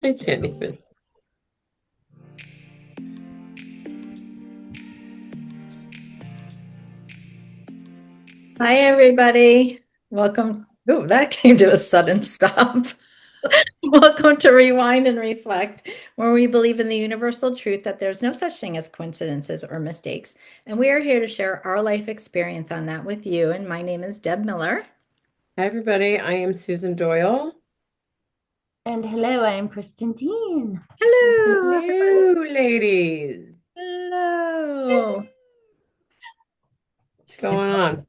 I can't even. Hi, everybody. Welcome. Oh, that came to a sudden stop. Welcome to Rewind and Reflect, where we believe in the universal truth that there's no such thing as coincidences or mistakes. And we are here to share our life experience on that with you. And my name is Deb Miller. Hi, everybody. I am Susan Doyle. And hello, I'm Kristen Teen. Hello, everybody. Hello, ladies. Hello. What's going on?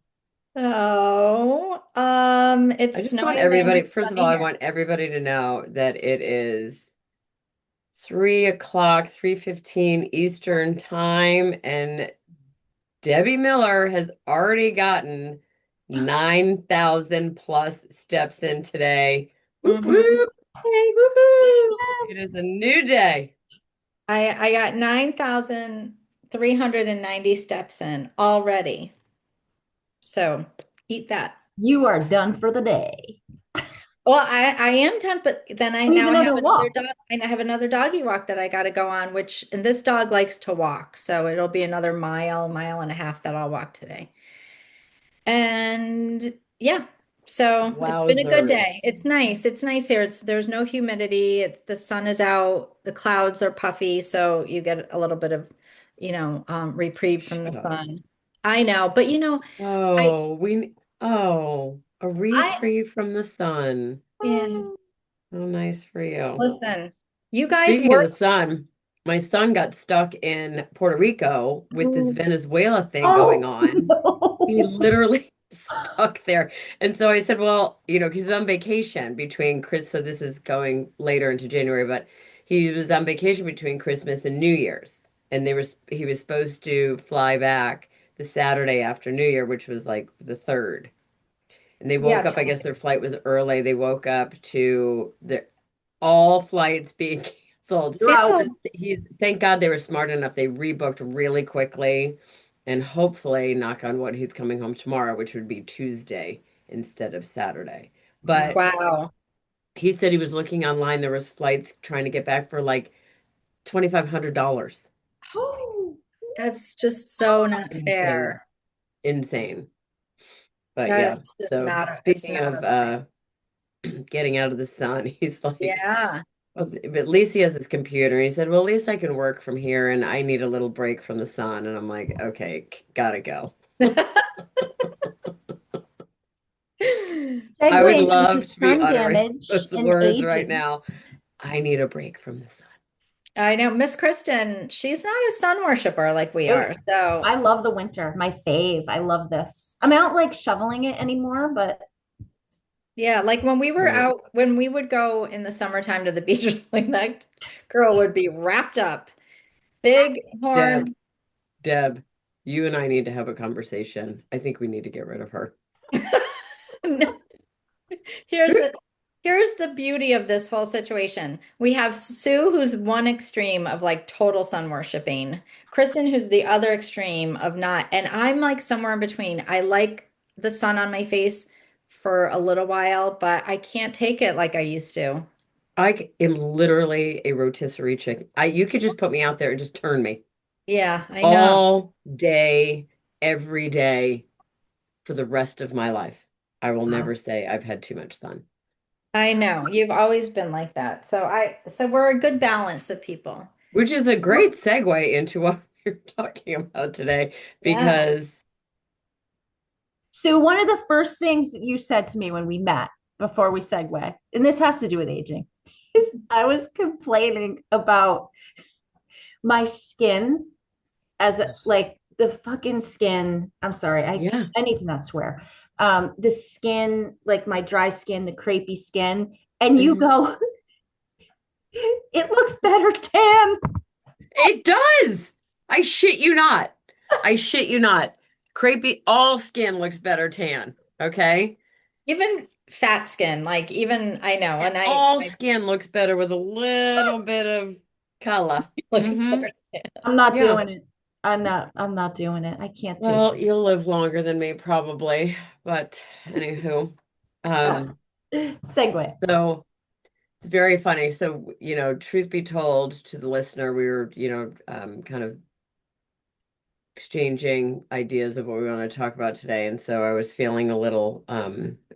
It's I just want snowing and everybody, it's first of all, sunny I here. want everybody to know that it is 3 o'clock, 3:15 Eastern time, and Debbie Miller has already gotten 9,000 plus steps in today. Whoop, Mhm. whoop. Hey, woohoo! It is a new day. I got 9,390 steps in already. So eat that. You are done for the day. Well, I am done, but then I We have now I have another another walk. dog and I have another doggy walk that I got to go on, and this dog likes to walk. So it'll be another mile and a half that I'll walk today. And yeah, so it's been a good day. Wowzers. It's nice. It's nice here. There's no humidity. The sun is out. The clouds are puffy, so you get a little bit of, reprieve from the Shut up. sun. I know, but I A I reprieve from the sun. yeah. How nice for you. Listen, you guys Speaking of work. the sun, my son got stuck in Puerto Rico with this Venezuela thing going Oh, on. He no. literally stuck there. And so I said, well, he's on vacation between Chris, so this is going later into January, but he was on vacation between Christmas and New Year's. And he was supposed to fly back the Saturday after New Year, which was like the third. And they woke Yeah, up, I guess their flight was early. They woke up to the all flights being canceled. You're out. cancel. Thank God they were smart enough. They rebooked really quickly, and hopefully, knock on wood, he's coming home tomorrow, which would be Tuesday instead of Saturday. But Wow. he said he was looking online. There was flights trying to get back for like $2,500. Oh, That's just so not Insane, fair. insane. But That yeah. is just So not, it's speaking not of okay. getting out of the sun, he's like, Yeah. well, but at least he has his computer. He said, well, at least I can work from here and I need a little break from the sun. And I'm like, okay, gotta go. I would segueing into love to be sun uttering damage those and words right aging. now. I need a break from the sun. I know Miss Kristen, she's not a sun worshiper like we Oh, are. So I love the winter. My fave. I love this. I'm not like shoveling it anymore, but yeah, like when we were Right. out, when we would go in the summertime to the beach or something, that girl would be wrapped up, big Deb, horn. Deb, you and I need to have a conversation. I think we need to get rid of her. Here's the here's the beauty of this whole situation. We have Sue, who's one extreme of like total sun worshiping, Kristen, who's the other extreme of not, and I'm like somewhere in between. I like the sun on my face for a little while, but I can't take it like I used to. Am literally a rotisserie chicken. You could just put me out there and just turn me Yeah, I know. all day, every day for the rest of my life. I will never say I've had too much sun, I know. You've always been like that. So we're a good balance of people. which is a great segue into what we're talking about today Yes. because so one of the first things you said to me when we met before we segue, and this has to do with aging, is I was complaining about my skin as like the fucking skin. I'm sorry, yeah. I need to not swear. The skin, like my dry skin, the crepey skin, and you Mhm. go, it looks better tan. It does. I shit you not. I shit you not. Crepey, all skin looks better tan. Okay. Even fat skin, like even I know, and All I skin looks better with a little bit of color. looks Hmm. better skin. I'm not Yeah. doing it. I'm not doing it. I can't take Well, you'll live longer than me probably. But anywho, it. um, Segue. so It's very funny. So, truth be told to the listener, we were, kind of exchanging ideas of what we want to talk about today. And so I was feeling a little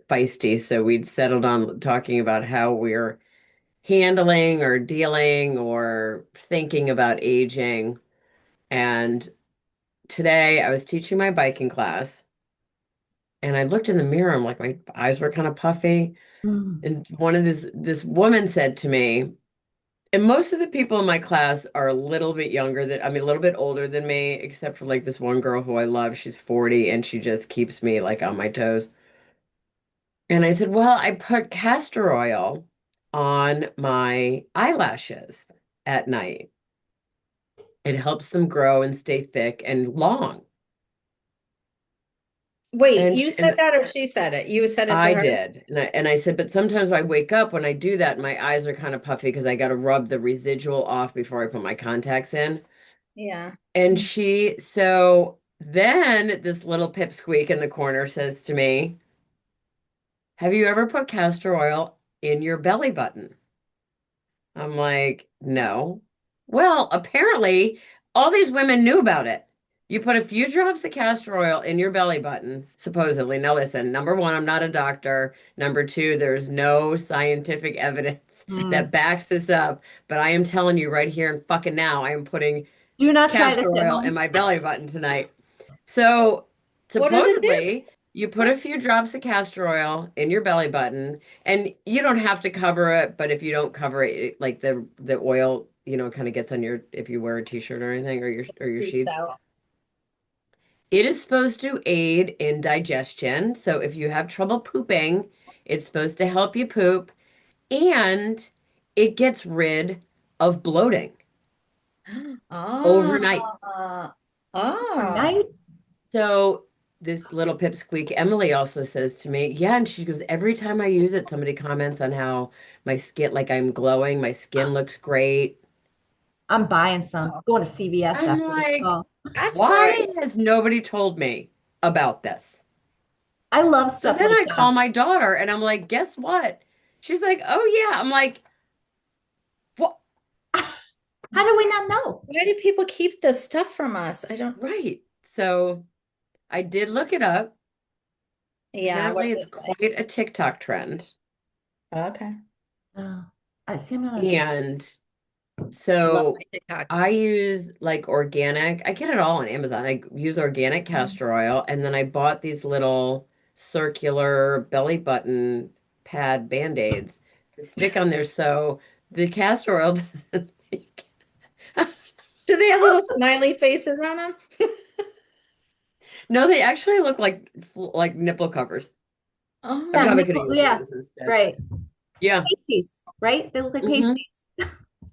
feisty. So we'd settled on talking about how we're handling or dealing or thinking about aging. And today I was teaching my biking class and I looked in the mirror. I'm like, my eyes were kind of puffy. Mm. And one of this woman said to me, and most of the people in my class are a little bit younger than, I mean, a little bit older than me, except for like this one girl who I love. She's 40 and she just keeps me like on my toes. And I said, well, I put castor oil on my eyelashes at night. It helps them grow and stay thick and long. Wait, And you she, said and that or she said it? You said it to I her? did. And I said, but sometimes I wake up when I do that, my eyes are kind of puffy because I got to rub the residual off before I put my contacts in. Yeah. And so then this little pipsqueak in the corner says to me, have you ever put castor oil in your belly button? I'm like, no. Well, apparently, all these women knew about it. You put a few drops of castor oil in your belly button, supposedly. Now, listen, number one, I'm not a doctor. Number two, there's no scientific evidence Mm. that backs this up. But I am telling you right here and fucking now, I am putting Do not try this castor at oil in home. my belly button tonight. So What does it do? supposedly, you put a few drops of castor oil in your belly button, and you don't have to cover it, but if you don't cover it, like the oil, kind of gets on your if you wear a t-shirt or anything or your Freaks sheets. out. It is supposed to aid in digestion. So if you have trouble pooping, it's supposed to help you poop, and it gets rid of bloating overnight. Ah, oh. Overnight? So this little pipsqueak, Emily also says to me, yeah, and she goes, every time I use it, somebody comments on how my skin, like I'm glowing, my skin looks great. I'm buying some. Going to CVS I'm after this like, call. why Asteroid. has nobody told me about this? I love So stuff then like I that. call my daughter and I'm like, guess what? She's like, oh yeah. I'm like, what? How do we not know? Why do people keep this stuff from us? I don't. Right. So I did look it up. Yeah, what Apparently, did it's it say? quite a TikTok trend. Okay. Oh, I see. I'm not on TikTok. And Love so my TikTok. I use like organic, I get it all on Amazon. I use organic Mm. castor oil, and then I bought these little circular belly button pad band-aids to stick on there so the castor oil doesn't leak. Do they have little smiley faces on them? No, they actually look like nipple covers. Oh I Yeah, probably could have nipple. used Yeah, those instead. right. Yeah. Pasties, right? They look like Hmm. pasties.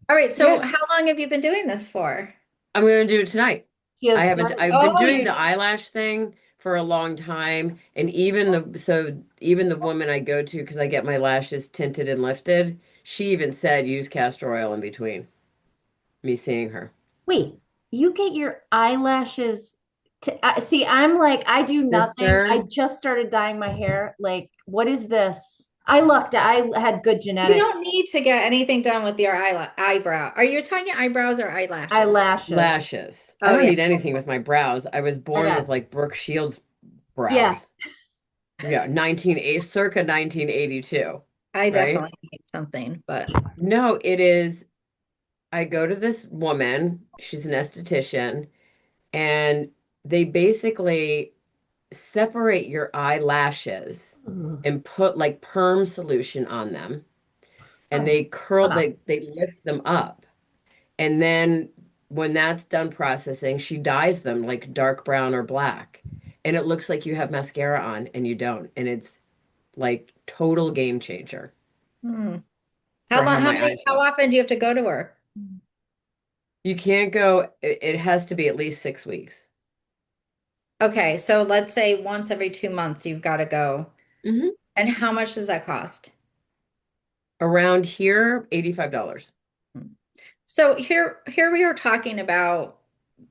all right. So Yeah. how long have you been doing this for? I'm gonna do it tonight. She has started. I've been Oh, doing you the just eyelash thing for a long time, and even the woman I go to because I get my lashes tinted and lifted, she even said use castor oil in between me seeing her. Wait, you get your eyelashes to see, I'm like, I do nothing. I Sister, just started dyeing my hair. Like, what is this? I looked, I had good you genetics. don't need to get anything done with your eyebrow. Are you talking eyebrows or eyelashes? Eyelashes. lashes. I Oh don't yeah. need anything with my brows. I was I born got, with like Brooke Shields yeah. brows. Yeah, circa 1982, I right? definitely need something, but No, it is. I go to this woman, she's an esthetician, and they basically separate your eyelashes Ooh, and put like perm solution on them, and oh, come on. they lift them up. And then when that's done processing, she dyes them like dark brown or black. And it looks like you have mascara on and you don't. And it's like total game changer hmm. for how How my many, eyes how look. often do you have to go to her? You can't go, it has to be at least 6 weeks. Okay, so let's say once every 2 months you've got to go. Hmm. And how much does that cost? Around here, $85. So here we are talking about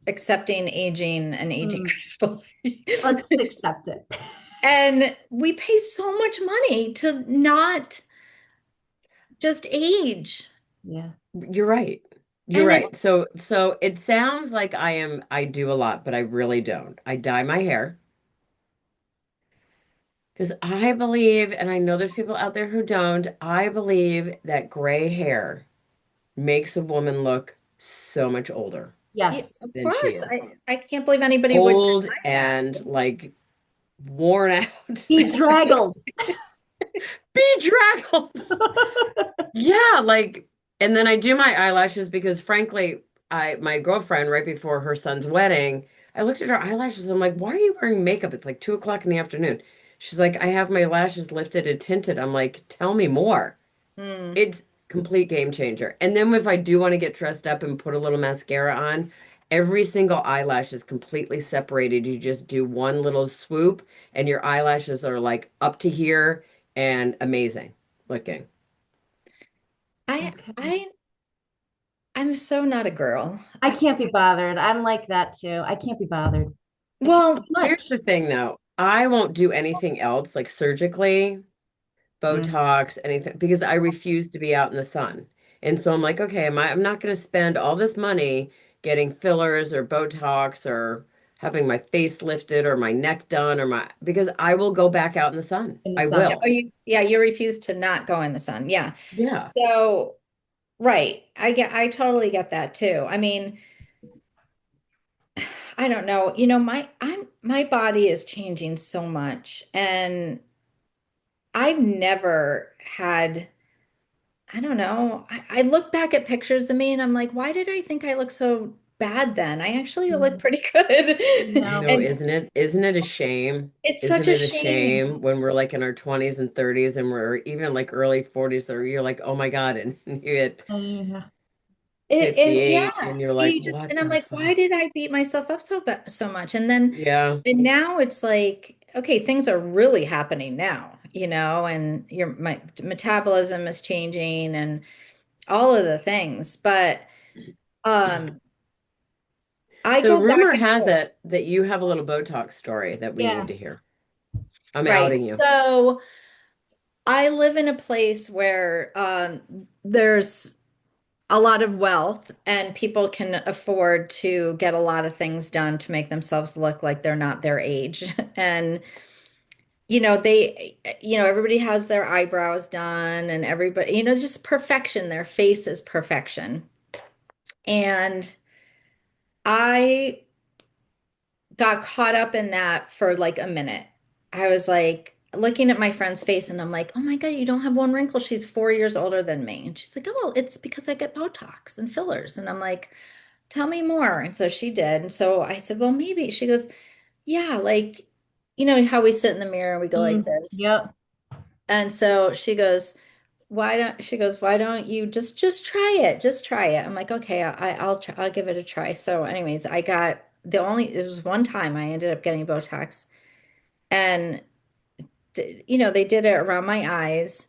accepting aging and aging Mm, gracefully. let's accept it. And we pay so much money to not just age. Yeah. You're right. You're And it's right. So it sounds like I do a lot, but I really don't. I dye my hair because I believe, and I know there's people out there who don't, I believe that gray hair makes a woman look so much older yeah, Yes. of than she course. is. I can't believe anybody would Old deny that. and like worn out. Bedraggled. Bedraggled. Yeah, like, and then I do my eyelashes because frankly, my girlfriend, right before her son's wedding, I looked at her eyelashes. I'm like, why are you wearing makeup? It's like 2 o'clock in the afternoon. She's like, I have my lashes lifted and tinted. I'm like, tell me more. Hmm. It's complete game changer. And then if I do want to get dressed up and put a little mascara on, every single eyelash is completely separated. You just do one little swoop, and your eyelashes are like up to here and amazing looking. I Okay. I I'm so not a girl. I can't be bothered. I'm like that too. I can't be bothered. I can't Well, do Here's much. the thing though, I won't do anything else like surgically, Mm. Botox, anything because I refuse to be out in the sun. And so I'm like, okay, I'm not going to spend all this money getting fillers or Botox or having my face lifted or my neck done or my because I will go back out in the sun. In the I sun. yeah, oh, will. you refuse to not go in the sun. Yeah. Yeah. So, right. I totally get that too. I mean, I don't know. My body is changing so much, and I've never had, I don't know. I look back at pictures of me and I'm like, why did I think I look so bad then? I actually look Mm. pretty good. No. I know, And isn't it a shame? it's such Isn't a it a shame. shame when we're like in our 20s and 30s and we're even like early 40s or you're like, oh my God, and you hit Yeah. And 58 yeah, and you're like, you just what and I'm the like, why fuck? did I beat myself up so much? Yeah. And now it's like, okay, things are really happening now, and your my metabolism is changing and all of the things. But um I So go back rumor and has forth. it that you have a little Botox story that we need Yeah. to hear. I'm Right. outing you. So I live in a place where there's a lot of wealth and people can afford to get a lot of things done to make themselves look like they're not their age. And everybody has their eyebrows done and everybody, just perfection. Their face is perfection. And I got caught up in that for like a minute. I was like looking at my friend's face and I'm like, oh my God, you don't have one wrinkle. She's 4 years older than me. And she's like, oh, well, it's because I get Botox and fillers. And I'm like, tell me more. And so she did. And so I said, well, maybe. She goes, yeah, like, how we sit in the mirror and we go like Mm. this. Yep. And so why don't you just try it? Just try it. I'm like, okay, I'll try, I'll give it a try. So anyways, it was one time I ended up getting Botox and they did it around my eyes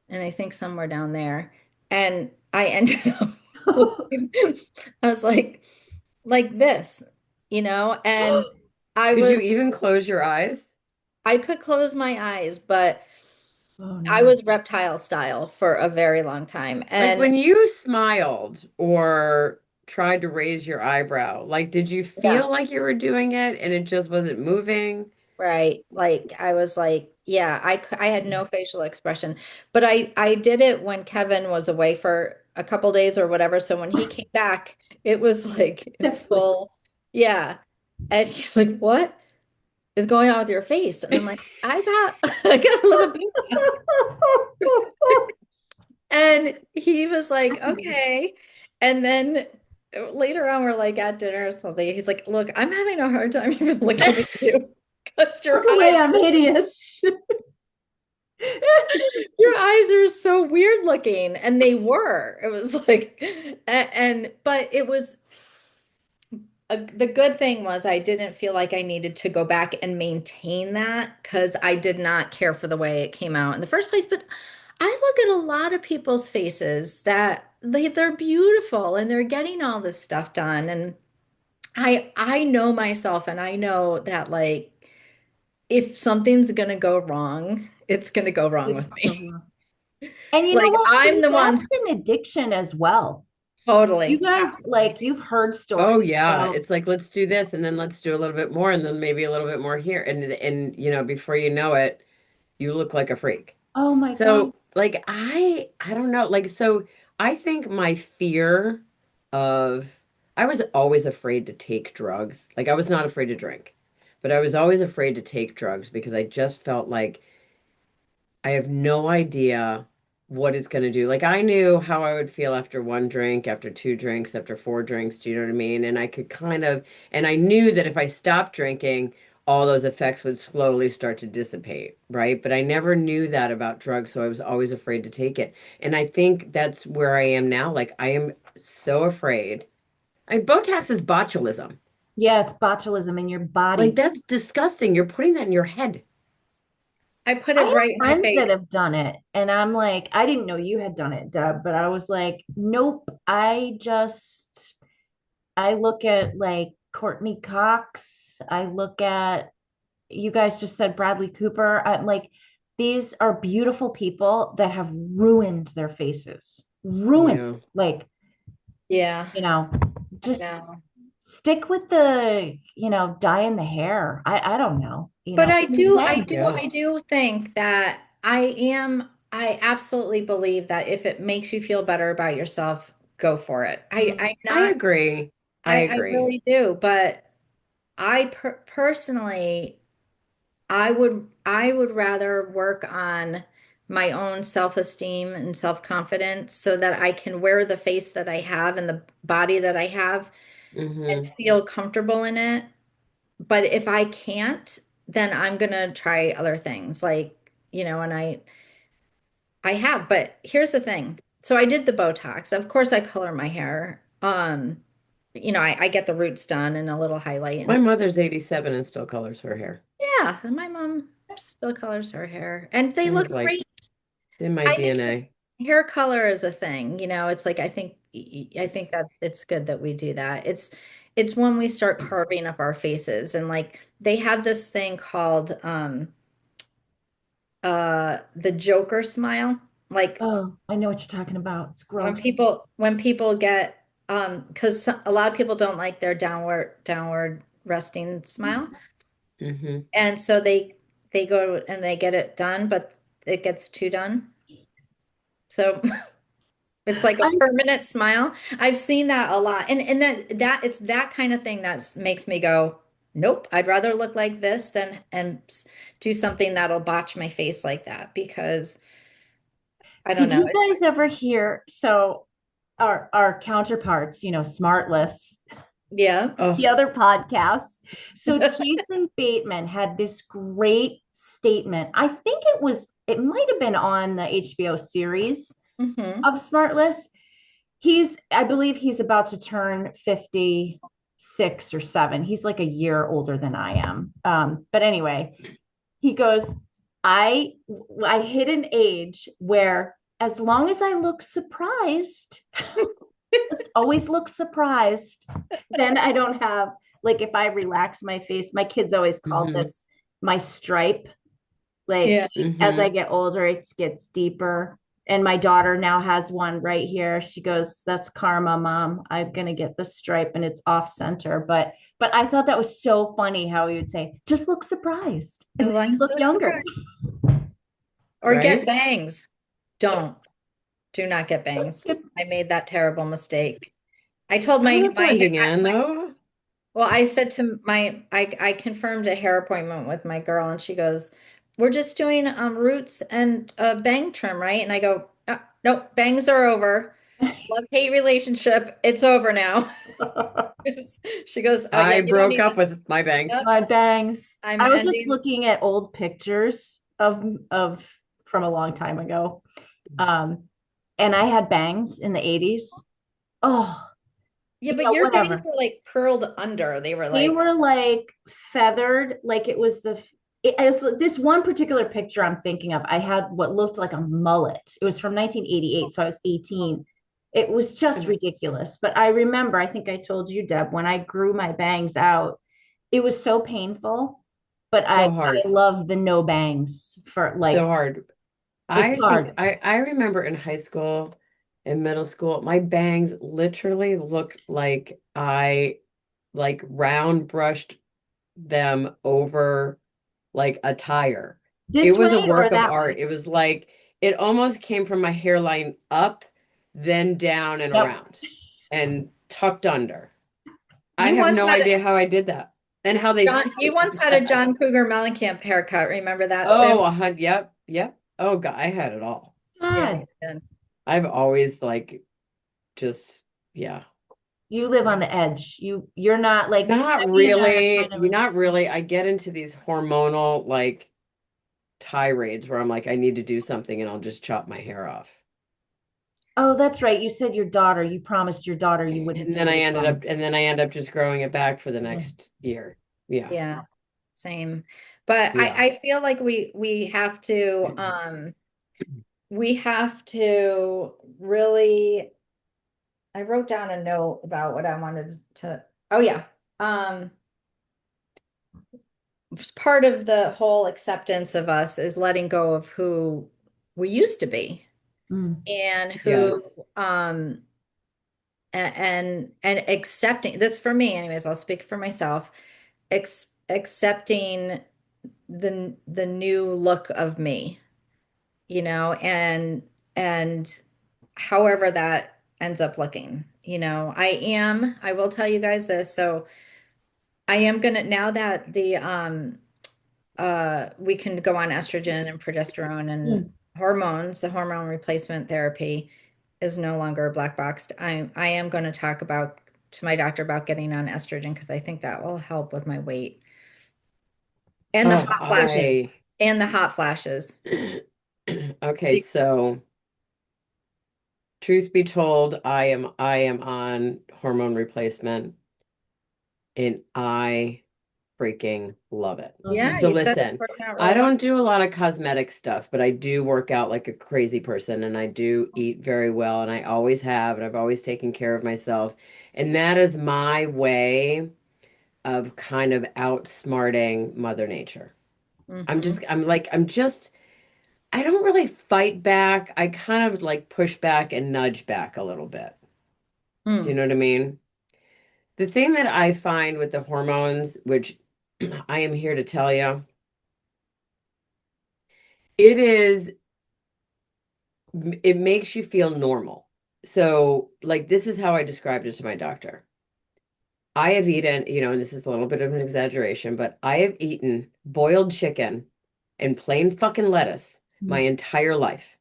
and I think somewhere down there. And I ended up I was like this, and I Could you was even close your eyes? I could close my eyes, but Oh I no. was reptile style for a very long time. Like And when you smiled or tried to raise your eyebrow, like did you yeah, feel like you were doing it and it just wasn't moving? right. Like I was like, yeah, I had no facial expression, but I did it when Kevin was away for a couple days or whatever. So when he came back, it was like in Different. full, yeah. And he's like, "What is going on with your face?" And I'm like, "I got I got a little bit." And he was like, "Okay." And then later on, we're like at dinner or something. He's like, "Look, I'm having a hard time even looking at you because Look away, I'm hideous. your eyes are so weird looking." And they were. It was like, but it was the good thing was I didn't feel like I needed to go back and maintain that because I did not care for the way it came out in the first place. But I look at a lot of people's faces that they're beautiful and they're getting all this stuff done. And I know myself and I know that like if something's gonna go wrong, it's gonna go wrong with me. And you know Like what, I'm too? the That's one an addiction as well. You totally. guys, like, Absolutely. you've heard Oh stories yeah, about, it's like let's do this and then let's do a little bit more and then maybe a little bit more here and before you know it, you look like a freak. oh my God. So, like I don't know, like so I think my fear of I was always afraid to take drugs. Like I was not afraid to drink, but I was always afraid to take drugs because I just felt like I have no idea what it's going to do. Like I knew how I would feel after one drink, after two drinks, after four drinks, do you know what I mean? And I could and I knew that if I stopped drinking, all those effects would slowly start to dissipate, right? But I never knew that about drugs, so I was always afraid to take it. And I think that's where I am now. Like I am so afraid. Botox is botulism. Yeah, it's botulism in your Like body. that's disgusting. You're putting that in your head. I put I it right have in my friends that face. have done it, and I'm like, I didn't know you had done it, Deb, but I was like, nope. I look at like Courtney Cox. I look at, you guys just said Bradley Cooper. I'm like, these are beautiful people that have ruined their faces, ruined. Yeah. Like, Yeah, you know, I just know. stick with the, dye in the hair. I don't know, But I do, I Hey, do, Yeah. I do think that I absolutely believe that if it makes you feel better about yourself, go for it. I'm I not, agree. I I agree. really do. But personally, I would rather work on my own self-esteem and self-confidence so that I can wear the face that I have and the body that I have and Hmm. feel comfortable in it. But if I can't, then I'm gonna try other things like, and I have, but here's the thing. So I did the Botox. Of course I color my hair. I get the roots done and a little highlight and My stuff. mother's 87 and still colors her hair. Yeah, and my mom still colors her hair and they I have look like great. it's in my I think DNA. hair color is a thing, it's like I think that it's good that we do that. It's when we start carving up our faces and like they have this thing called the Joker smile. Like oh, I know what you're talking about. It's when gross. people get because a lot of people don't like their downward resting smile. Hmm. And so they go and they get it done, but it gets too done. So it's like a I permanent smile. I've seen that a lot. And that it's that kind of thing that makes me go, nope, I'd rather look like this than and do something that'll botch my face like that because I don't Did know. you guys ever hear? So our counterparts, Smartless, Yeah. the Oh. other podcast. So Jason Bateman had this great statement. It might have been on the HBO series Hmm. of Smartless. I believe he's about to turn 56 or 7. He's like a year older than I am. But anyway, he goes, I I hit an age where as long as I look surprised, just always look surprised, then I don't have, like, if I relax my face, my kids always call Hmm. this my stripe. Like, Yeah. as I Hmm. get older, it gets deeper. And my daughter now has one right here. She goes, "That's karma, mom. I'm gonna get the stripe and it's off center." But I thought that was so funny how he would say, "Just look surprised and As then long you as look it looks younger." surprised. Or get Right? bangs. Don't. Do not get bangs. I made that terrible mistake. I told Oh, they're my hair blending in though. well, I said to I confirmed a hair appointment with my girl and she goes, "We're just doing roots and bang trim, right?" And I go, "No, bangs are over. Love-hate relationship. It's over now." She goes, "Oh yeah, I you don't broke need up that." with my bangs. Yep, My bangs. I'm I was just ending. looking at old pictures of from a long time ago. Um, and I had bangs in the 80s. Oh, Yeah, but your bangs whatever. were like curled under. They were They like, were like feathered, like it was as this one particular picture I'm thinking of. I had what looked like a mullet. It was from 1988, so I was 18. It was just ridiculous. But I remember, I think I told you, Deb, when I grew my bangs out, it was so painful. But I So hard. love the no bangs for like So hard. It's I think hard. I remember in high school and middle school, my bangs literally look like I like round brushed them over like a tire. It This was a way or work of that art. way? It was like it almost came from my hairline up, then down and Yep. around and tucked under. I You have once no had idea how I did that and how they John, still you once do had a that. John Cougar Mellencamp haircut. Remember that, Sue? Oh, yep, yep. Oh God, I had it all. Yeah, God, you did. I've always like just yeah. you live on the edge. You're not like Not Becky and I are really, kind of you're in not really. I get into these hormonal like tirades where I'm like, I need to do something and I'll just chop my hair off. Oh, that's right. You said your daughter, you promised your daughter you wouldn't And do then it I ended again. up just growing it back for the Yeah. next year. Yeah. Yeah, same. But Yeah. I feel like we have to really I wrote down a note about what I wanted to oh yeah. Um Part of the whole acceptance of us is letting go of who we used to be Mm. and who Yes. and accepting this for me anyways, I'll speak for myself, accepting the new look of me, and however that ends up looking. I will tell you guys this. So I am gonna, now that we can go on estrogen and progesterone and Mm. hormones, the hormone replacement therapy is no longer black boxed. I am going to talk about to my doctor about getting on estrogen because I think that will help with my weight and the Oh, hot flashes I and the hot flashes. okay, so truth be told, I am on hormone replacement and I freaking love it. Yeah, Mhm. So you said it's listen, working out I really well. don't do a lot of cosmetic stuff, but I do work out like a crazy person and I do eat very well and I always have and I've always taken care of myself. And that is my way of kind of outsmarting Mother Nature. Hmm. I don't really fight back. I kind of like push back and nudge back a little bit. Do you Mm. know what I mean? The thing that I find with the hormones, which I am here to tell you, it is, it makes you feel normal. So, like, this is how I described it to my doctor. I have eaten, and this is a little bit of an exaggeration, but I have eaten boiled chicken and plain fucking lettuce my Mm. entire life.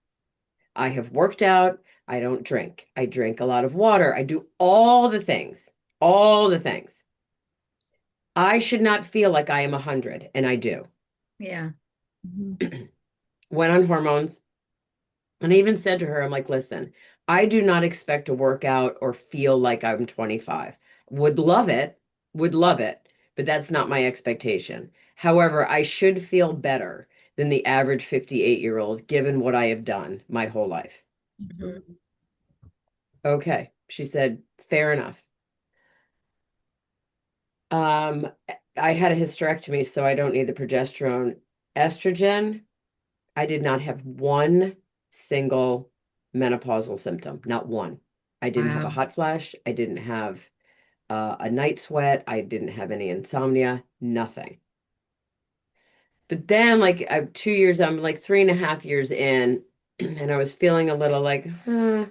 I have worked out. I don't drink. I drink a lot of water. I do all the things, all the things. I should not feel like I am 100, and I do. Yeah. Mhm. Went on hormones, and I even said to her, I'm like, listen, I do not expect to work out or feel like I'm 25. Would love it, but that's not my expectation. However, I should feel better than the average 58-year-old given what I have done my whole life. Mhm. Absolutely. Okay. She said, fair enough. Um, I had a hysterectomy, so I don't need the progesterone. Estrogen, I did not have one single menopausal symptom, not one. I didn't have a Wow. hot flash. I didn't have a night sweat. I didn't have any insomnia, nothing. But then, like, I'm like 3.5 years in, and I was feeling a little like, not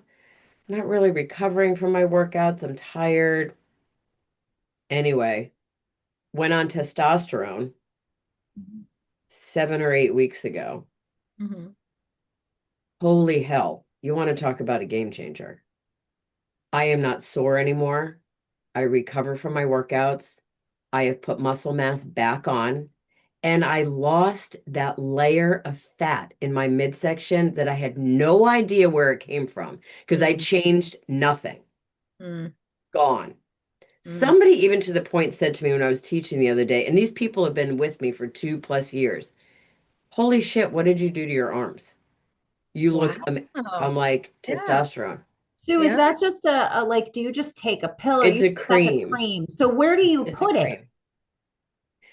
really recovering from my workouts. I'm tired. Anyway, went on testosterone Mhm. 7 or 8 weeks ago. Hmm. Holy hell. You want to talk about a game changer? I am not sore anymore. I recover from my workouts. I have put muscle mass back on. And I lost that layer of fat in my midsection that I had no idea where it came from because I Mm. changed nothing. Mm. Gone. Mm. Somebody even to the point said to me when I was teaching the other day, and these people have been with me for 2+ years. Holy shit, what did you do to your arms? You look, I'm Wow. like, Yeah. testosterone. Sue, is Yeah. that just a like, do you just take a pill or It's you a said that's a cream. cream? So where do you It's a put it? cream.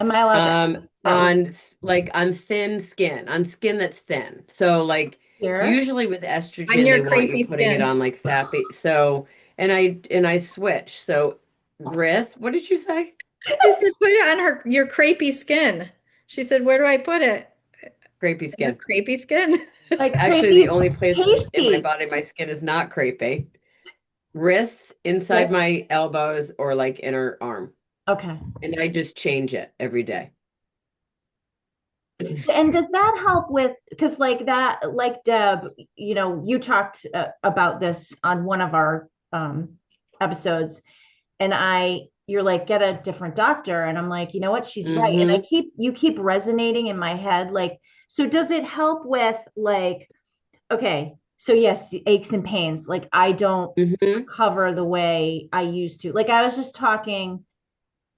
Am I allowed to ask? Is that On like on thin skin, on skin that's thin. So like Here. Usually with On estrogen, they your want you crepey putting it skin. on like fat. So, and I switch. So, wrist, what did you say? I said, put it on your crepey skin. She said, where do I put it? Crepey Your skin. crepey skin. Like Actually, the crepey only place in my pasty. body my skin is not crepey. Wrists, inside Yes. my elbows, or like inner arm. Okay. And I just change it every day. And does that help with, because like that, like Deb, you talked about this on one of our episodes, and you're like, get a different doctor. And I'm like, you know what? She's right. And Mm-hmm. you keep resonating in my head. Like, so does it help with like, okay, so yes, aches and pains. Like I don't Mm-hmm. recover the way I used to. Like I was just talking,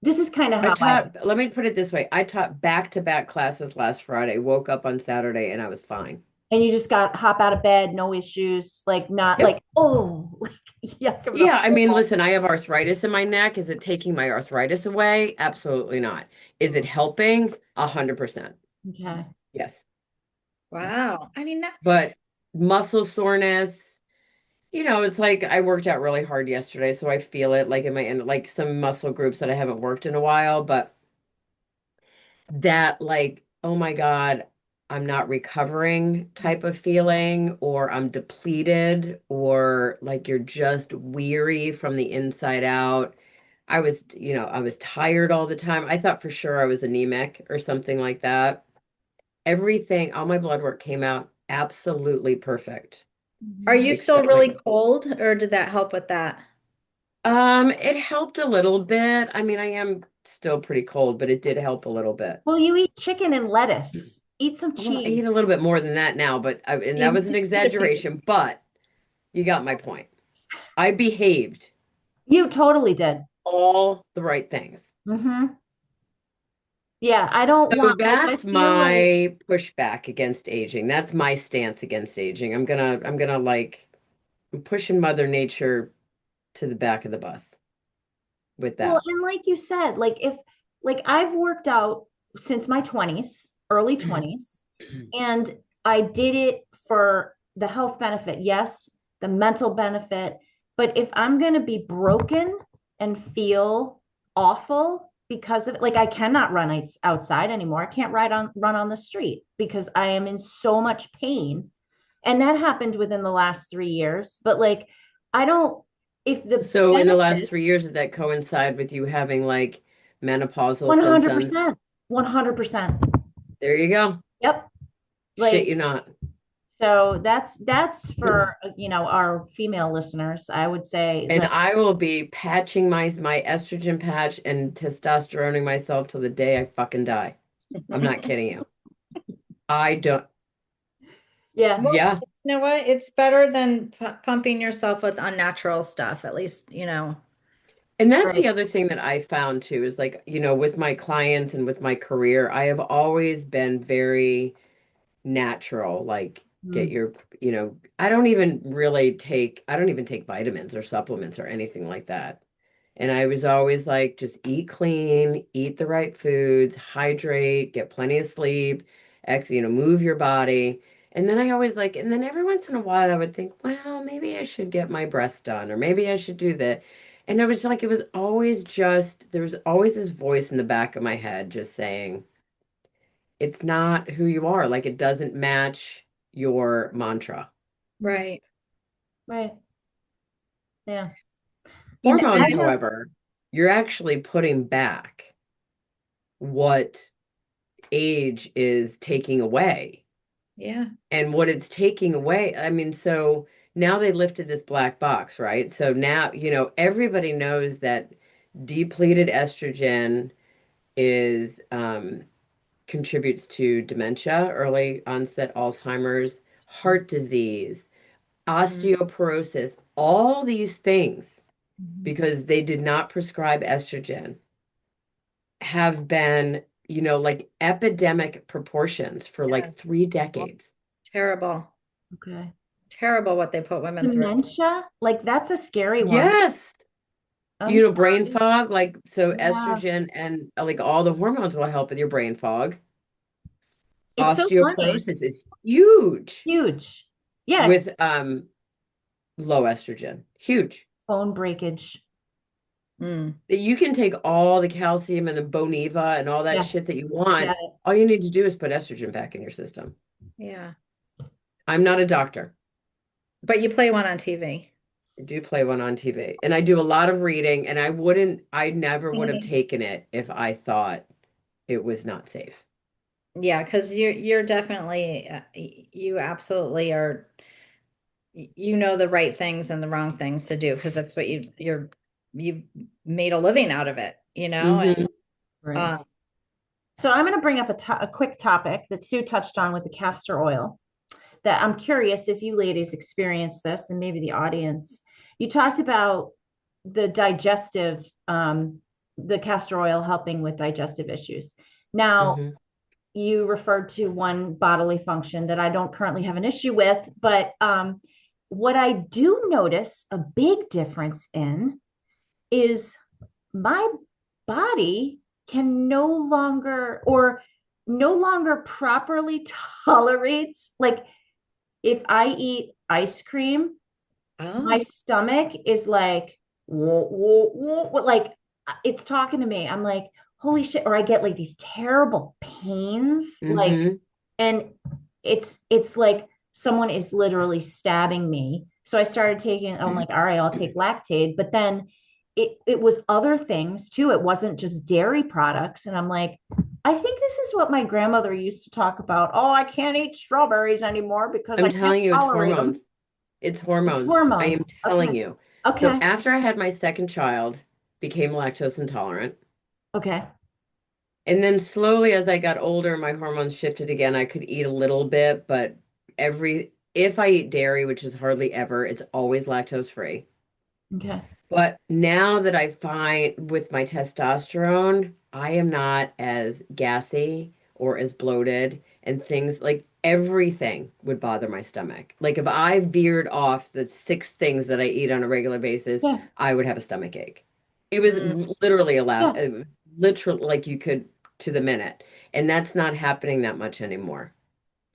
this is kind of I how taught, let me put it this way. I taught back-to-back classes last Friday, woke up on Saturday, and I was fine. and you just got hop out of bed, no issues, like not Yep. like, oh, like yuck of the Yeah, I mean, whole. listen, I have arthritis in my neck. Is it taking my arthritis away? Absolutely not. Is it helping? 100%. Okay. Yes. Wow. I mean, that, But muscle soreness, it's like I worked out really hard yesterday, so I feel it like in like some muscle groups that I haven't worked in a while, but that like, oh my God, I'm not recovering type of feeling, or I'm depleted, or like you're just weary from the inside out. I was tired all the time. I thought for sure I was anemic or something like that. Everything, all my blood work came out absolutely perfect. are Mhm. you still Except like, really cold or did that help with that? it helped a little bit. I mean, I am still pretty cold, but it did help a little bit. Well, you eat chicken and lettuce. Eat some Well, I cheese. eat a little bit more than that now, and that was an Eat a piece of exaggeration, but you got my point. I behaved You totally did. all the right things. Hmm. Yeah, I don't So want, like, I that's feel like, my pushback against aging. That's my stance against aging. I'm gonna like I'm pushing Mother Nature to the back of the bus with well, that. and like you said, like if, like I've worked out since my 20s, early 20s, and I did it for the health benefit, yes, the mental benefit. But if I'm going to be broken and feel awful because of it, like I cannot run outside anymore. I can't run on the street because I am in so much pain. And that happened within the last 3 years. But like, I don't, if the So in the last 3 years, benefits, did that coincide with you having like menopausal symptoms? 100%, 100%. There you go. Yep. Shit Like, you not. so that's for our female listeners. I would say And like, I will be patching my estrogen patch and testosteroning myself till the day I fucking die. I'm not kidding you. I don't. yeah, Well, Yeah. you know what? It's better than pumping yourself with unnatural stuff, at least. And that's right. the other thing that I found too is like, with my clients and with my career, I have always been very natural. Like, get Mm. your, I don't even take vitamins or supplements or anything like that. And I was always like, just eat clean, eat the right foods, hydrate, get plenty of sleep, move your body. And then I always like, and then every once in a while I would think, well, maybe I should get my breasts done, or maybe I should do that. And it was like, it was always just, there was always this voice in the back of my head just saying, it's not who you are. Like, it doesn't match your mantra. Right. Right. Yeah. Hormones, I have. however, you're actually putting back what age is taking away. Yeah. And what it's taking away, I mean, so now they lifted this black box, right? So now, everybody knows that depleted estrogen is contributes to dementia, early onset Alzheimer's, heart disease, Mhm. osteoporosis, all these things, Mhm. because they did not prescribe estrogen, have been, like epidemic proportions for like Yes. 3 decades. Terrible. Okay. Terrible what they put women through. Dementia, like that's a scary one. Yes. I'm Brain sorry. fog, like, so Yeah. estrogen and like all the hormones will help with your brain fog. It's so funny. Osteoporosis is huge. Huge. Yeah, with low estrogen. Huge. bone breakage. Mm. You can take all the calcium and the Boniva and all that Yeah, shit that you want. yeah. All you need to do is put estrogen back in your system. Yeah. I'm not a doctor. But you play one on TV. I do play one on TV, and I do a lot of reading, and I never would have taken it if I thought it was not safe. Yeah, because you're definitely you absolutely are, you know, the right things and the wrong things to do because that's what you've made a living out of it, you know? And Hmm. Right. uh, So I'm going to bring up a quick topic that Sue touched on with the castor oil that I'm curious if you ladies experience this and maybe the audience. You talked about the digestive, the castor oil helping with digestive issues. Now, Hmm. you referred to one bodily function that I don't currently have an issue with, but what I do notice a big difference in is my body can no longer properly tolerates, like if I eat ice cream, my oh, stomach is like whoa, whoa, whoa, like it's talking to me. I'm like, holy shit. Or I get like these terrible pains, like, Hmm. and it's like someone is literally stabbing me. So I started taking, I'm like, all right, I'll take Lactaid. But then it was other things too. It wasn't just dairy products. And I'm like, I think this is what my grandmother used to talk about. Oh, I can't eat strawberries anymore because I'm I can't telling you, it's tolerate them. hormones. It's It's hormones. I am hormones. telling Okay. you. So Okay. after I had my second child, became lactose intolerant. Okay. And then slowly as I got older, my hormones shifted again. I could eat a little bit, but if I eat dairy, which is hardly ever, it's always lactose free. Okay. But now that I find with my testosterone, I am not as gassy or as bloated, and things like everything would bother my stomach. Like if I veered off the six things that I eat on a regular basis, Yeah. I would have a stomach ache. It was mm. literally Yeah. it was literally like you could to the minute. And that's not happening that much anymore.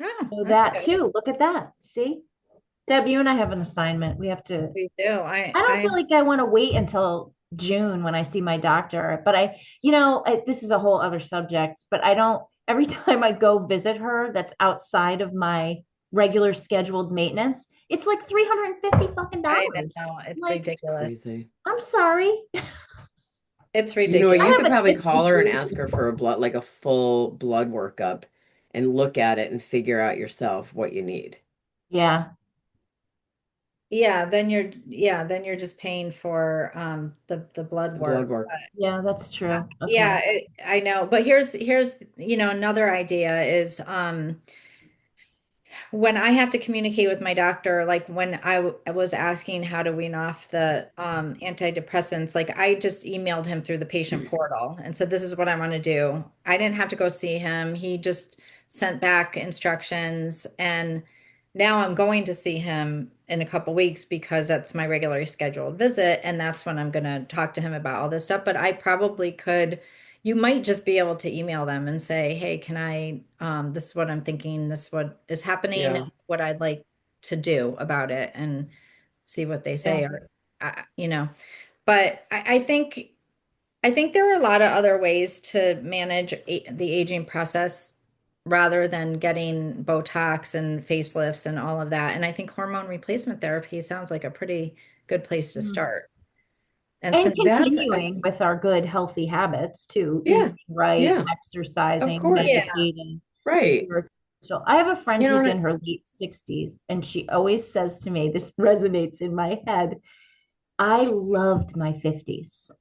Oh, So that's that good. too. Look at that. See? Deb, you and I have an assignment. We have to, We do. I don't I feel like I want to wait until June when I see my doctor, but this is a whole other subject, but I don't, every time I go visit her, that's outside of my regular scheduled maintenance, it's like 350 fucking I dollars. know it's Like, ridiculous. Crazy. I'm sorry. It's You know what? I You ridiculous. could have a probably twisted call her and dream. ask her for like a full blood workup and look at it and figure out yourself what you need. Yeah. Then you're just paying for the blood The blood work. work. Yeah, that's true. Okay. Yeah, I know. But here's another idea is when I have to communicate with my doctor, like when I was asking how to wean off the antidepressants, like I just emailed him through the patient portal and said, this is what I want to do. I didn't have to go see him. He just sent back instructions. And now I'm going to see him in a couple weeks because that's my regularly scheduled visit. And that's when I'm going to talk to him about all this stuff. But I probably could. You might just be able to email them and say, hey, can I, this is what I'm thinking, this is what is happening, and Yeah. what I'd like to do about it, and see what they Yeah. say. Or, but I think there are a lot of other ways to manage the aging process rather than getting Botox and facelifts and all of that. And I think hormone replacement therapy sounds like a pretty good place to Mm. start. And And since continuing with our good healthy habits too, Yeah. eating right, Yeah. Of exercising, course. yeah, meditating, Right. spiritual. I have a friend You know, who's in her late 60s, and she always says to me, this resonates in my head. I loved my 50s.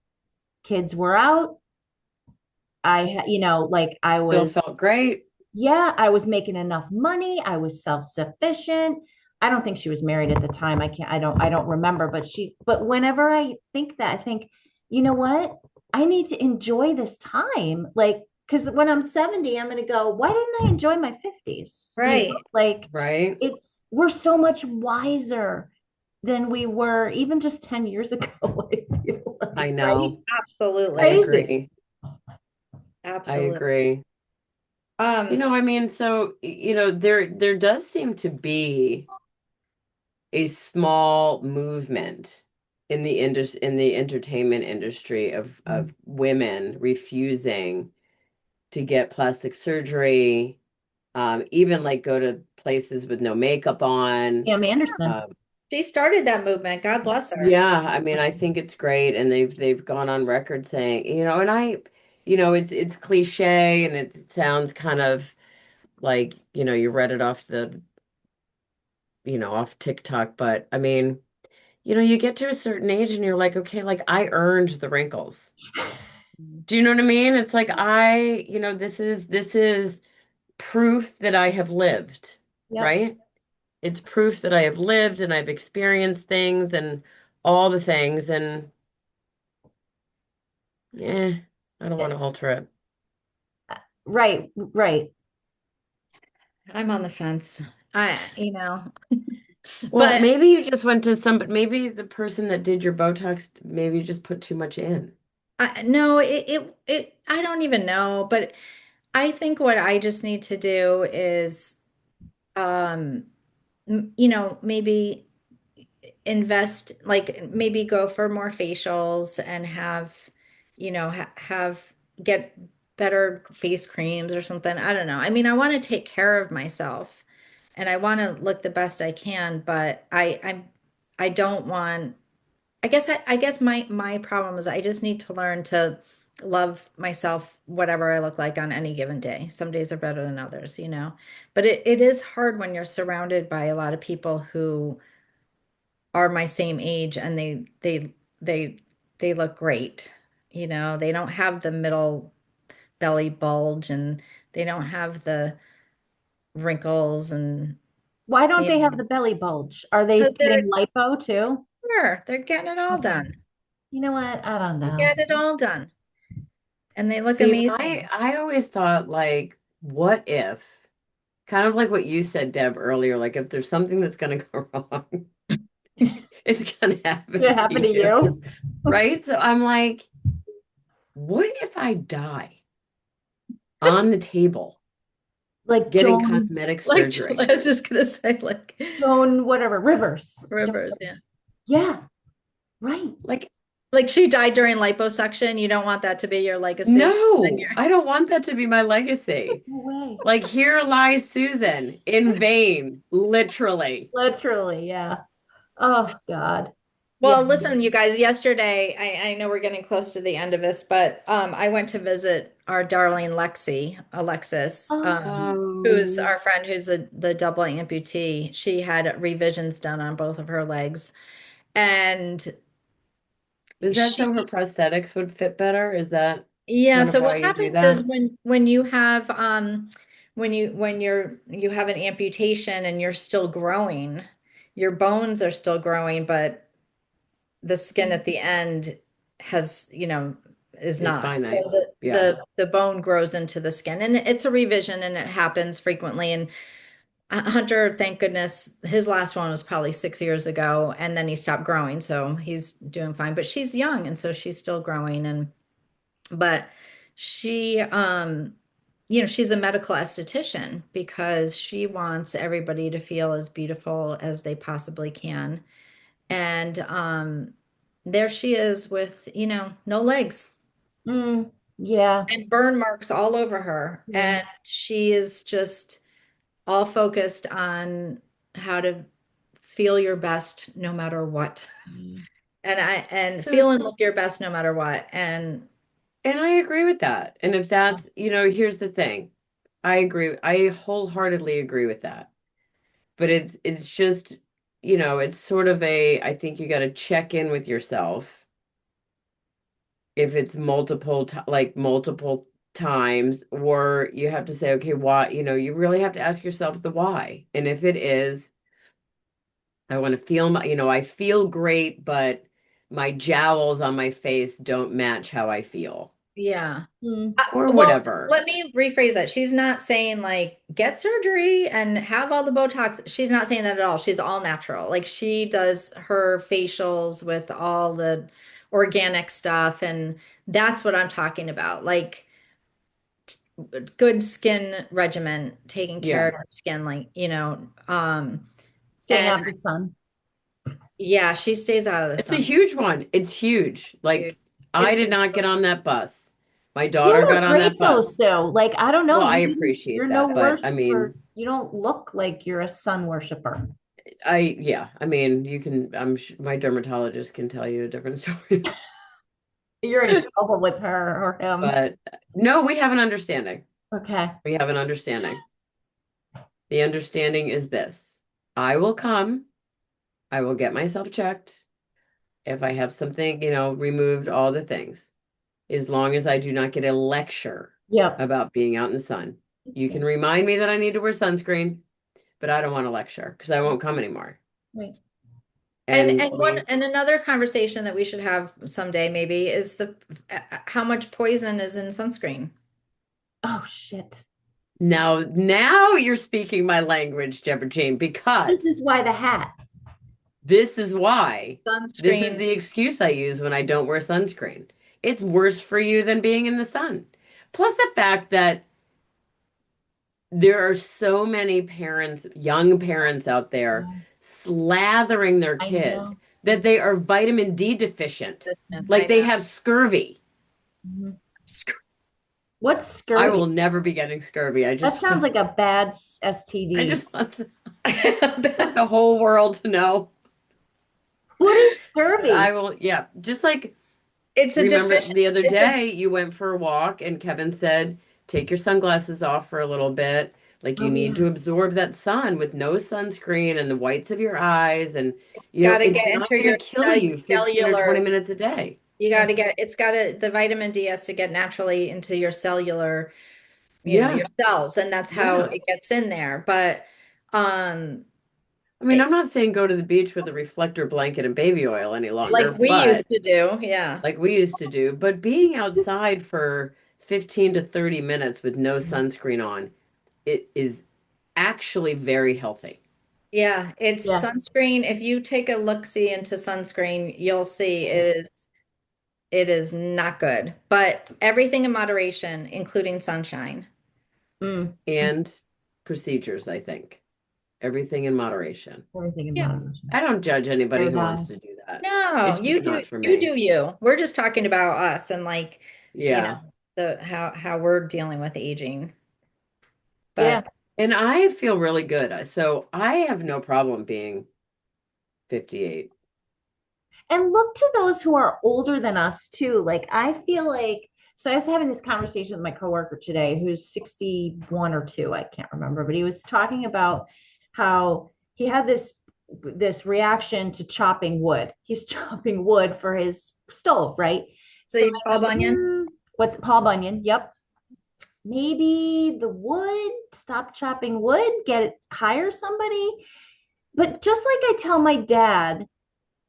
Kids were out. Like I still was, felt great. yeah, I was making enough money. I was self-sufficient. I don't think she was married at the time. I don't remember, but whenever I think that, I think, you know what? I need to enjoy this time. Like, because when I'm 70, I'm going to go, why didn't I enjoy my 50s? right. Like Right. we're so much wiser than we were even just 10 years ago. I feel I like, right? know. I Absolutely. Crazy. agree. I Absolutely. agree. Um, I mean, so, there does seem to be a small movement in the in the entertainment industry Mm. of women refusing to get plastic surgery, even like go to places with no makeup on. Pam Anderson. Um, She started that movement. God bless her. yeah, I mean, I think it's great, and they've gone on record saying, and it's cliche, and it sounds kind of like, you read it off off TikTok, but I mean, you get to a certain age and you're like, okay, like I earned the wrinkles. Do you know what I mean? It's like this is proof that I have lived, Yep. right? It's proof that I have lived and I've experienced things and all the things and I don't want to alter it. Right, right. I'm on the fence. Well, But maybe you just went to maybe the person that did your Botox, maybe you just put too much in. no, I don't even know. But I think what I just need to do is, um, maybe invest, like maybe go for more facials and have, have get better face creams or something. I don't know. I mean, I want to take care of myself and I want to look the best I can, but I don't want, I guess my problem is I just need to learn to love myself, whatever I look like on any given day. Some days are better than others, but it is hard when you're surrounded by a lot of people who are my same age and they they look great. They don't have the middle belly bulge and they don't have the wrinkles and Why don't you they have know, the belly bulge? Are they because getting lipo too? they're getting it all Okay. done. You know what? I don't They know. get it all done and they look See, and I amazing. I always thought like, what if, kind of like what you said, Deb, earlier, like if there's something that's gonna go wrong, it's gonna Did happen it to happen to you, you? right? So I'm like, what if I die on the table Like getting Joan, cosmetic Like I surgery? was just gonna say, like Whatever, Rivers. Rivers, yeah. Yeah, right. Like, Like she died during liposuction. You don't want that to be your legacy. Then no, you're I don't want that to be my legacy. No way. Like, here lies Susan in vain, literally. Literally, yeah. Oh God. Yeah. Well, listen, you guys, yesterday, I know we're getting close to the end of this, but I went to visit our darling Alexis, Oh, who's Um, our friend who's the double amputee. She had revisions done on both of her legs. And is that she, so her prosthetics would fit better? Is that yeah, kind of so why what you do happens is that? when you have you have an amputation and you're still growing, your bones are still growing, but the skin at the end has, is Is not. So finite. Yeah. the bone grows into the skin and it's a revision and it happens frequently. And Hunter, thank goodness, his last one was probably 6 years ago and then he stopped growing. So he's doing fine, but she's young and so she's still growing. But she, she's a medical esthetician because she wants everybody to feel as beautiful as they possibly can. And there she is with, no legs yeah. and burn marks all over her. Yeah. And she is just all focused on how to feel your best no matter what. And So, feel and look your best no matter what. And and I agree with that. And if that's, here's the thing. I agree. I wholeheartedly agree with that. But it's just, it's sort of I think you got to check in with yourself if it's multiple times, or you have to say, okay, why, you really have to ask yourself the why. And if it is, I want to feel I feel great, but my jowls on my face don't match how I feel, yeah. Mm. or Well, whatever. let me rephrase that. She's not saying like get surgery and have all the Botox. She's not saying that at all. She's all natural. Like she does her facials with all the organic stuff, and that's what I'm talking about. Like good skin regimen, taking care Yeah. of her skin, like, Staying and out of the sun. Yeah, she stays out of the It's a sun. huge one. It's huge. Dude. Like, I It's did not get on that bus. My You daughter got look on great that though, bus. Sue. Like, I don't know, Well, I you're appreciate no that, but I worse for, mean, you don't look like you're a sun worshiper. yeah, I mean, you can, my dermatologist can tell you a different story. You're in trouble with her or him. But no, we have an understanding. Okay. We have an understanding. The understanding is this. I will come. I will get myself checked. If I have something, removed, all the things, as long as I do not get a lecture Yep. about being out in the sun. That's You fair. can remind me that I need to wear sunscreen, but I don't want a lecture because I won't come anymore. Right. And we, and another conversation that we should have someday maybe is the how much poison is in sunscreen. Oh shit. now you're speaking my language, Deborah Jane, This because is why the hat. this is why this is Sunscreen. the excuse I use when I don't wear sunscreen. It's worse for you than being in the sun. Plus the fact that there are so many parents, young parents out there, slathering their I kids know. that they are vitamin D deficient, like I they know. have scurvy. Mhm. What's I scurvy? will never be getting scurvy. That sounds like a bad I STD. just want, just want the whole world to know. What is I scurvy? will, yeah, just like It's a remember deficiency. the other It's a day you went for a walk and Kevin said, take your sunglasses off for a little bit. Like you Oh need yeah. to absorb that sun with no sunscreen and the whites of your eyes. And, got to it's get not into going your to kill you 15 or 20 cellular. minutes a day. You got Yeah. to get it's got to the vitamin D has to get naturally into your cellular, Yeah. your cells, and that's how Yeah. it gets in there. But um I mean, I'm not saying go to the beach with a reflector blanket and baby oil any like longer, we but used to do, yeah. like we used to do, but being outside for 15 to 30 minutes with no sunscreen on, it is actually very healthy. Yeah, it's Yeah. sunscreen. If you take a look-see into sunscreen, you'll see it is not good. But everything in moderation, including sunshine. Mm. And procedures, I think. Everything in moderation. Everything in Yeah. I moderation. don't judge anybody So who die. wants to do that. No, It's just you do not for you me. do you. We're just talking about us and like, you know, Yeah. the how we're dealing with aging. Yeah. But And I feel really good. So I have no problem being 58. And look to those who are older than us too. Like I feel like so I was having this conversation with my coworker today who's 61 or 2, I can't remember, but he was talking about how he had this reaction to chopping wood. He's chopping wood for his stove, right? So the I Paul go, Bunyan. what's Paul Bunyan? Yep. Maybe the wood, stop chopping wood, hire somebody. But just like I tell my dad,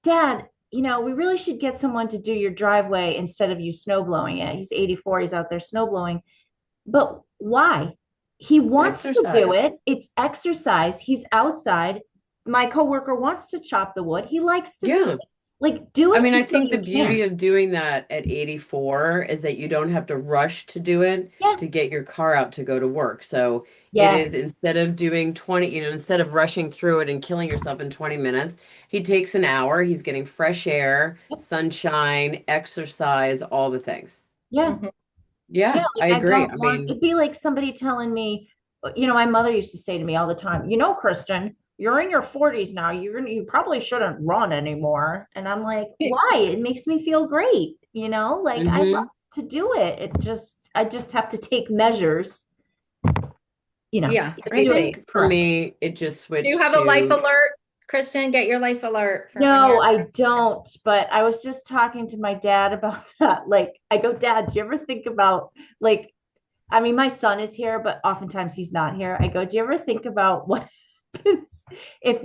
we really should get someone to do your driveway instead of you snow blowing it. He's 84, he's out there snow blowing. But why? He It's wants to do exercise. it. It's exercise. He's outside. My coworker wants to chop the wood. He likes to do Yeah. it. Like, do I it mean, I until think the you beauty can't. of doing that at 84 is that you don't have to rush to do it Yeah. to get your car out to go to work. So it is Yes. instead of doing 20, instead of rushing through it and killing yourself in 20 minutes, he takes an hour. He's getting fresh air, Yep. sunshine, exercise, all the things. Yeah. Mhm. Yeah, Yeah, like I I agree. don't I want mean, it'd be like somebody telling me, my mother used to say to me all the time, Kristen, you're in your 40s now. You probably shouldn't run anymore. And I'm like, why? It makes me feel great, like I love hmm to do it. I just have to take measures, Yeah, to I be do it safe. think for correctly. me, it just Do you switched have a life to, alert, Kristen? Get your life alert for when No, you're I don't. But I was just talking to my dad about that. Like, I go, Dad, do you ever think about like I mean, my son is here, but oftentimes he's not here. I go, do you ever think about what happens if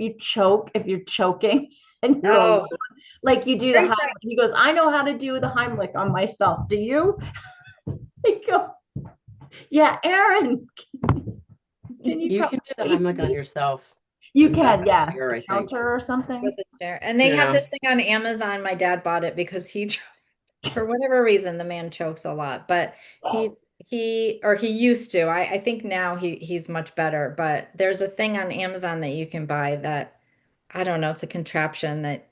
you're choking and you're alone? oh, Like you do the great. Heimlich. He goes, I know how to do the Heimlich on myself. Do you? I go, yeah, Aaron, can you you come can do the save Heimlich on me? yourself You with can, a yeah. chair, The I think. counter or With something. a chair. And they have Yeah. this thing on Amazon. My dad bought it because for whatever reason, the man chokes a lot, but he used to. I think now he's much better, but there's a thing on Amazon that you can buy that I don't know, it's a contraption that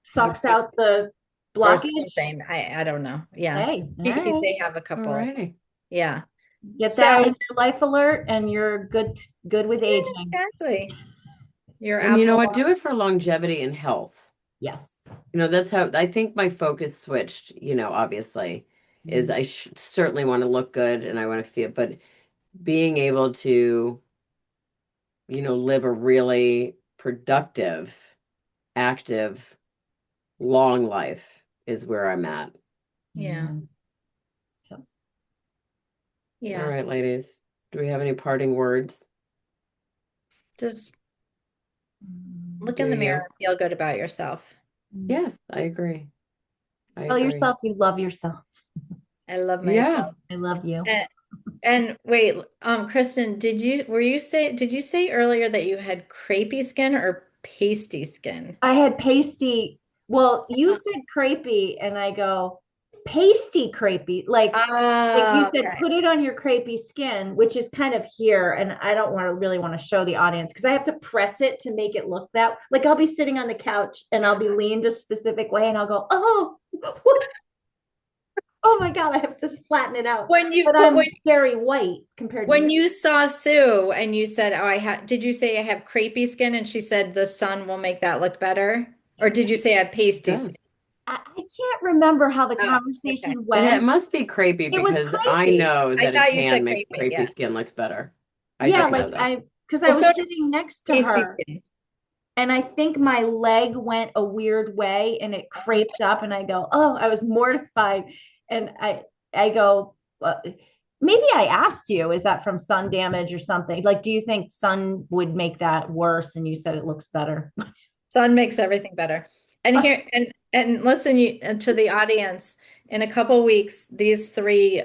sucks out the or blockage. something. I don't know. Yeah. Hey, all right. They have a couple. Alrighty. Yeah. Get that So in your life alert and you're good with aging. exactly. Your And you know Apple what? Do it for longevity and health. Yes. You know, that's how I think my focus switched, obviously, is I certainly want to look good and I want to feel, but being able to, live a really productive, active, long life is where I'm at. Yeah. Yep. All Yeah. right, ladies. Do we have any parting words? Just look Do in the you? mirror and feel good about yourself. Yes, I agree. I Tell agree. yourself you love yourself. I love Yeah. myself. I love you. And wait, Kristen, did you say earlier that you had crepey skin or pasty skin? I had pasty. Well, you said crepey, and I go pasty crepey. Like you said, Okay. put it on your crepey skin, which is kind of here. And I don't really want to show the audience because I have to press it to make it look that. Like I'll be sitting on the couch and I'll be leaned a specific way, and I'll go, oh, oh my God, I have to flatten it out. But I'm very white compared to when you saw Sue and you said, "Oh, did you say I have crepey skin?" And she said, "The sun will make that look better," or did you say I have pasty skin? I can't remember how the conversation It went. must be crepey It was because I crepey. know I that a thought you tan said makes crepey, crepey yeah. skin looks better. I Yeah, just know like that. because I Well, was so sitting next to pasty her skin. and I think my leg went a weird way and it creped up and I go, oh, I was mortified. And I go, maybe I asked you, is that from sun damage or something? Like, do you think sun would make that worse? And you said it looks better. Sun makes everything better. And here and listen to the audience. In a couple weeks, these three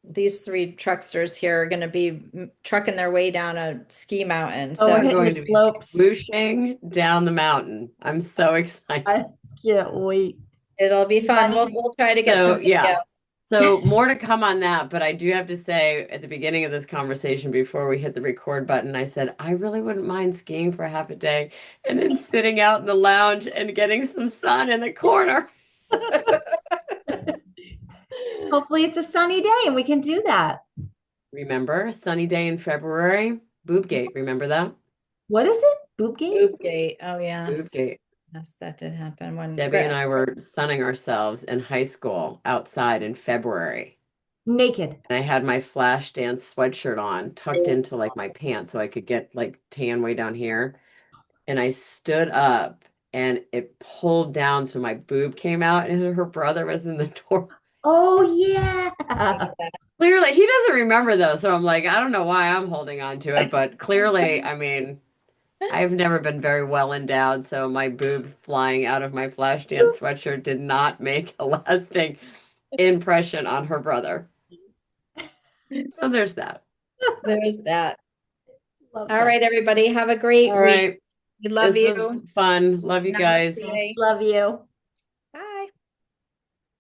trucksters here are going to be trucking their way down a ski mountain. Oh, we're So We're hitting going the to be slopes. swooshing down the mountain. I'm so excited. I can't wait. it'll be fun. We'll try to get some video. Yeah. So more to come on that, but I do have to say at the beginning of this conversation, before we hit the record button, I said, I really wouldn't mind skiing for half a day and then sitting out in the lounge and getting some sun in the corner. Hopefully it's a sunny day and we can do that. Remember, sunny day in February, Boobgate. Remember that? What is it? Boobgate? Boobgate. Oh, yes. Boobgate. Yes, that did happen when Debbie and I were sunning ourselves in high school outside in February. Naked. And I had my flash dance sweatshirt on, tucked into like my pants so I could get like tan way down here. And I stood up and it pulled down so my boob came out and her brother was in the door. Oh, yeah. Clearly, he doesn't remember though. So I'm like, I don't know why I'm holding on to it, but clearly, I mean, I've never been very well endowed, so my boob flying out of my flash dance sweatshirt did not make a lasting impression on her brother. So there's that. There's that. Love All that. right, everybody. Have a great All week. right. We love This you. was fun. Love you guys. Namaste. Love you.